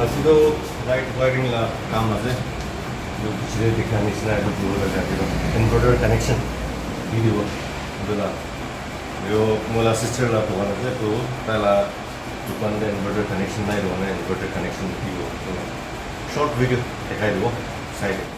আজিতো light wiring কাম আছে পিছৰে দেখা নিচিনা এইটো ইনভাৰ্টাৰ কানেকশ্যন দি দিব দুটা মোলা চিষ্টাৰ দোকান আছে তো তাইলা দোকানতে ইনভাৰ্টাৰ কানেকশ্যন নাই মানে ইনভাৰ্টাৰ কানেকশ্যন দিব শ্বৰ্ট ভিডিঅ' দেখাই দিব চাই দিব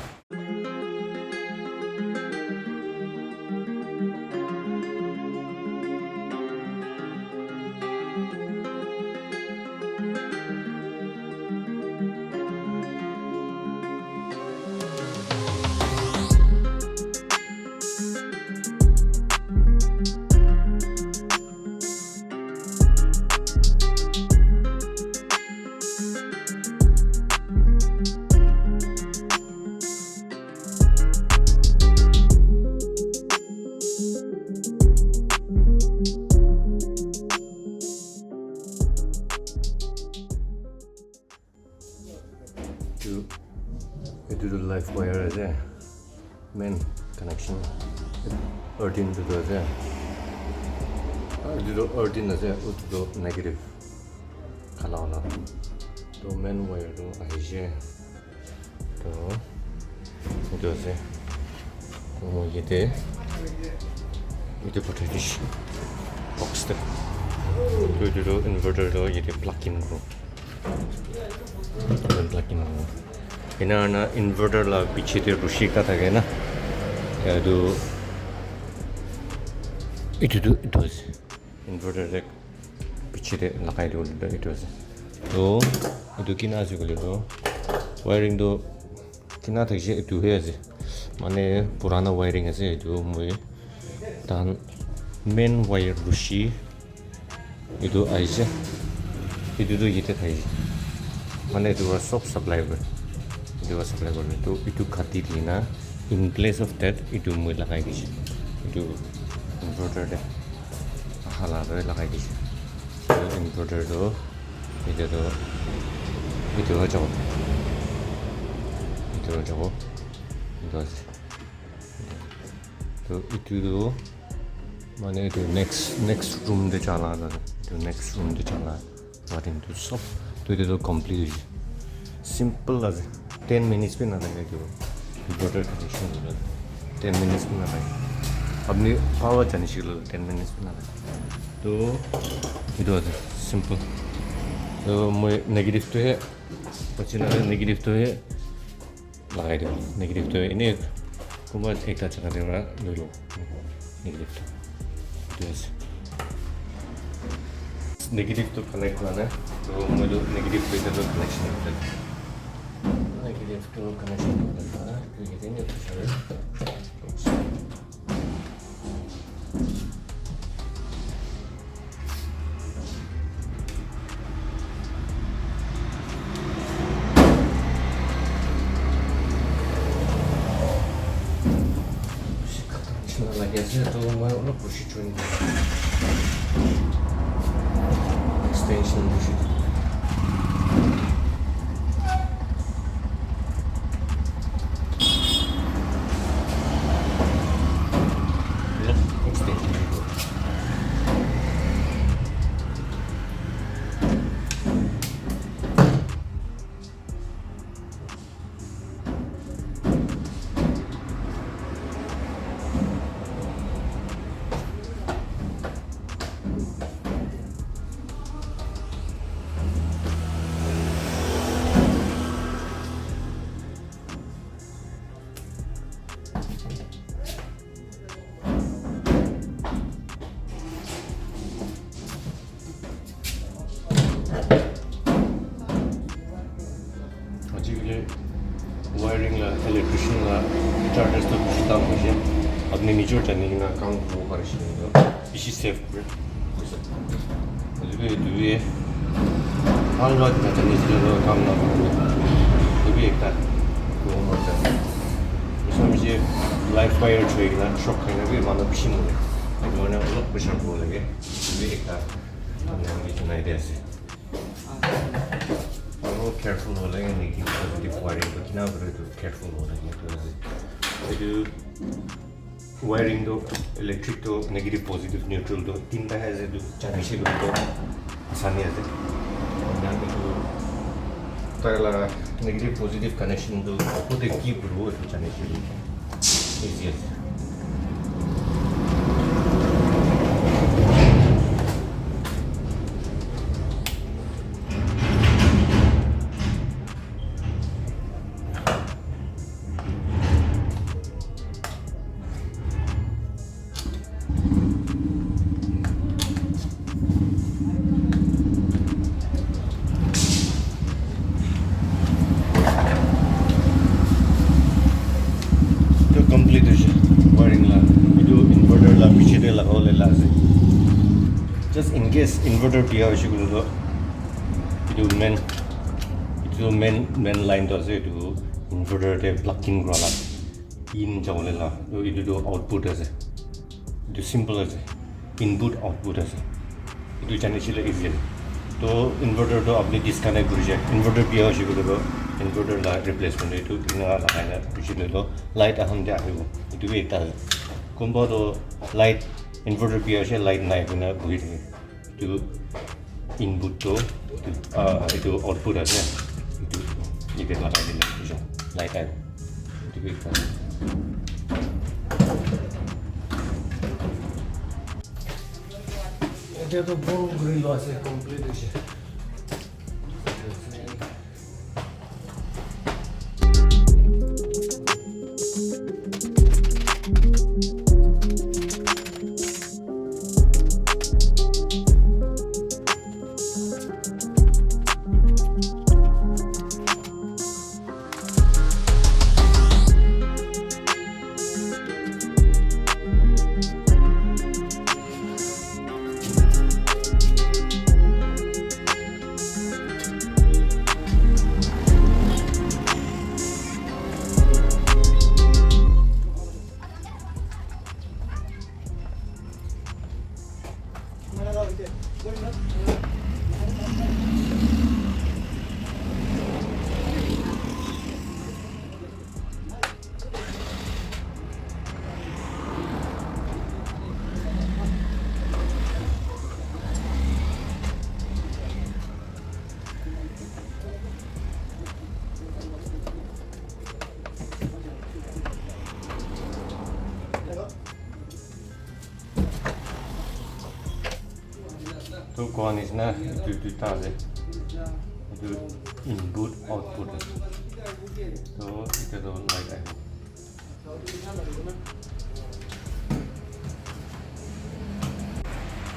Itu the live wire aja, main connection, earthing itu aja, itu earthing aja, itu negative, kalau na, itu main wire itu aja, itu aja, itu protection box tu, itu inverter tu jadi plug-in ko, plug-in ko. Ina inverter la piche te rushi ka thake na itu inverter de piche te lagai do itu to itu kina ase kole to wiring do kina thakje itu he ase mane purana wiring ase itu moi tan main wire rushi itu aise itu do yete thai mane itu sob supply kore itu supply kore to itu khati dina in place of that itu moi lagai dise itu inverter de hala re lagai dise inverter do itu aja to itu do mane itu next room de chala na itu next room de chala what into sob to itu complete simple as 10 minutes पे ना लगे जो inverter connection होगा 10 minutes पे ना लगे अपनी power जाने चाहिए 10 minutes पे ना लगे तो इधर आते simple तो मैं negative तो है पच्चीस ना negative तो है लगाई दो negative तो है इन्हें कुमार एक टाच करने वाला लो negative तो ऐसे negative तो connect करना है तो मैं जो negative पे तो connection होता है negative to connection होता है तो ये देंगे तो चले lagi aja tuh mau lo push join extension push wiring ला इलेक्ट्रिशियन ला चार्जर्स तो कुछ दाम हो जाए अपने नीचे चलने का काम वो कर सकते हो इसी सेफ पर तो ये हाल रात में चलने से जो काम ना करो तो भी एक था वो होता है इसमें मुझे लाइफ वायर ट्रेक ना शॉक करने भी मानो पिछले मुझे तो मैंने अलग प्रेशर बोलेंगे तो भी एक था हमने मुझे नहीं दे ऐसे careful हो लगे negative positive wiring तो कितना बड़े तो careful हो लगे तो ये wiring तो electric तो negative positive neutral तो तीन तरह से जो चाहे से तो आसानी है और यहाँ पे तो Tala negative positive connection to put the key road to channel easier. Complete wiring la video inverter la piche de la ole la se just in case inverter pia hoise gulo do itu main line do ase itu inverter te plugging gra la in jawle la itu do output ase itu simple ase input output ase itu jane chile easy to inverter do apni disconnect kori jay inverter pia hoise gulo do inverter la replacement itu ina la haina pichile lo light aham de ahibo itu ekta kombo do light inverter pia hoise light nai kuna bui the itu input to itu output ase itu ite la kai dile picho light ai itu ekta এটা তো বড় grill আছে complete হইছে तो कौन इसना itu taze itu input output तो itu तो light है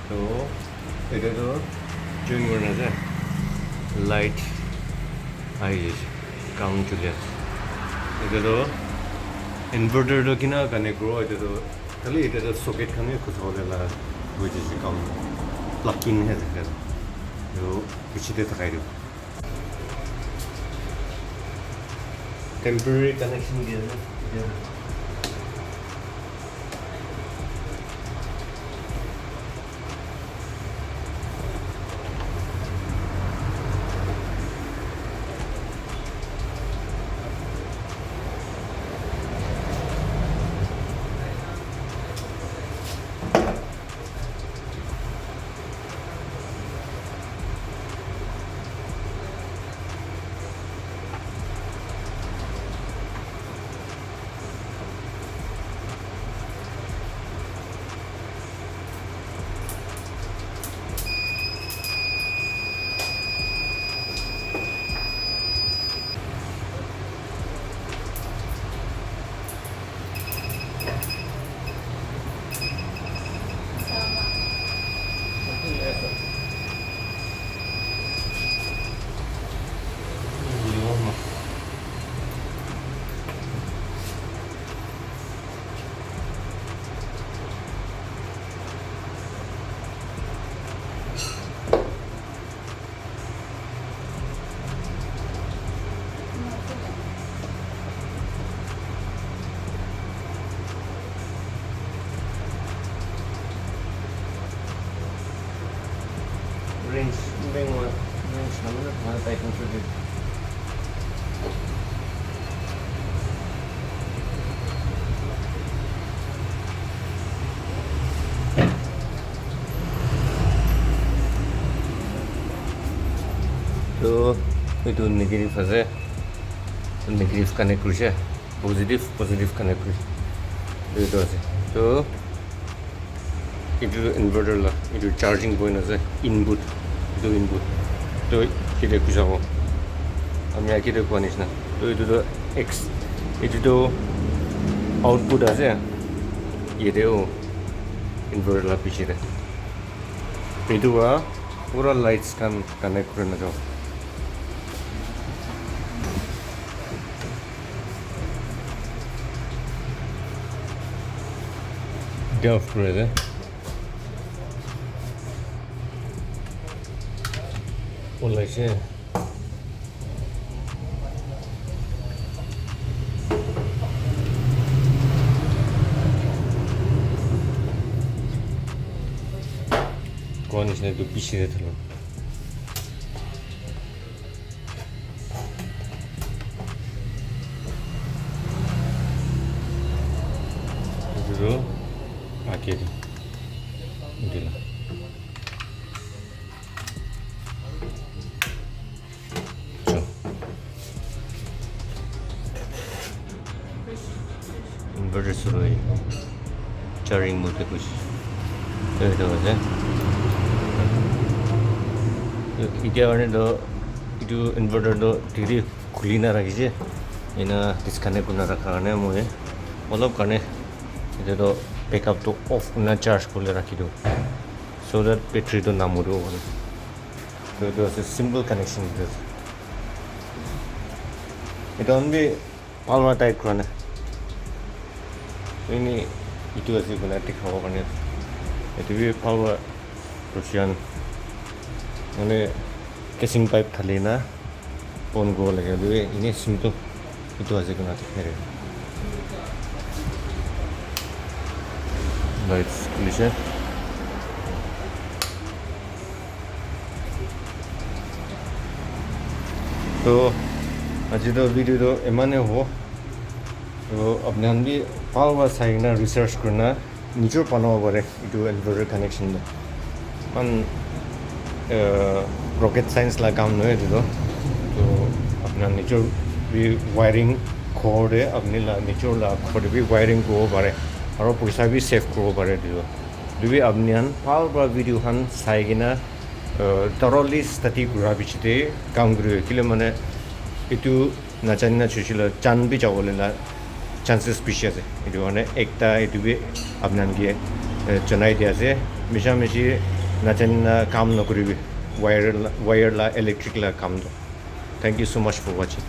तो itu तो join करना है light आई count चुके itu तो inverter तो किना connect करो itu तो खाली itu तो socket खाने कुछ होने लगा which is count plug-in है जो पीछे दे तक आएगा temporary connection दिया है range naman at mga tayo contribute. So এইটো নেগেটিভ আছে নেগেটিভ কানেক্ট কৰিছে পজিটিভ কানেক্ট কৰিছে এইটো আছে তো এইটো ইনভাৰ্টাৰ লা এইটো চাৰ্জিং পইণ্ট আছে ইনপুট তো কি দেখি যাব আমি আঁকি দেখুওৱা নিচিনা তো এইটোতো এইটোতো আউটপুট আছে এইটোও ইনভাৰ্টাৰ লা পিছতে এইটো পুৰা লাইটছ কান কানেক্ট কৰি নাযাওঁ এতিয়া অফ কৰি আছে ওলাইছে কোৱা নিচিনা এইটো পিছিৰে থলোঁ এইটো আঁকি দিলা ইনভাৰ্টাৰ শুৰু হয়ে চাৰ্জিং মোডে খুশি তো এটা হচ্ছে এতিয়া মানে তো এইটো ইনভাৰ্টাৰটো ডিগ্ৰী খুলি নাৰাখিছে এনে ডিছকানেক্ট কৰি নাৰাখাৰ কাৰণে মই অলপ কাৰণে এতিয়াতো বেকআপটো অফ কৰি চাৰ্জ কৰি ৰাখি দিওঁ চ' ডেট বেটাৰীটো নামৰিব মানে তো এইটো আছে চিম্পল কানেকশ্যন এটা অনলি পালমাৰ টাইপ কৰা নাই ini itu aja guna deखाব কাৰণে এইটো বি পালমাৰ ৰছিয়ান মানে কেচিং পাইপ খালি না অন কৰিব লাগে এনেই চিম্পল এইটো আছে গনা দেখাই লাইটছ খুলিছে তো আজিৰ ভিডিঅ'টো ইমানেই হ'ব তো আপোনালোকে भी পালমাৰ চাইনা ৰিচাৰ্চ কৰিনা নিজৰ বনাব পাৰে এইটো ইনভাৰ্টাৰ কানেকশ্যন কাৰণ ৰকেট সায়েন্স লা কাম নহয় এইটো তো আপোনাৰ নিজৰ ৱায়াৰিং ঘৰতে আপুনি নিজৰ ঘৰতে भी ৱায়াৰিং কৰিব পাৰে আৰু পইচা भी সেভ কৰিব পাৰে এইটো যদি আপুনি পালমাৰ ভিডিঅ'খন চাই কিনা thoroughly study কৰাৰ পিছতে কাম কৰিব কিলে মানে এইটো নাজানি নাচিছিলে চান भी যাবলৈ না চান্সেছ বেছি আছে এইটো মানে একটা এইটো भी আপোনালোকে জনাই দিয়া আছে মিছামিছি নাজানি কাম নকৰিবি ৱায়াৰ লা ইলেক্ট্ৰিক লা কামটো thank you so much for watching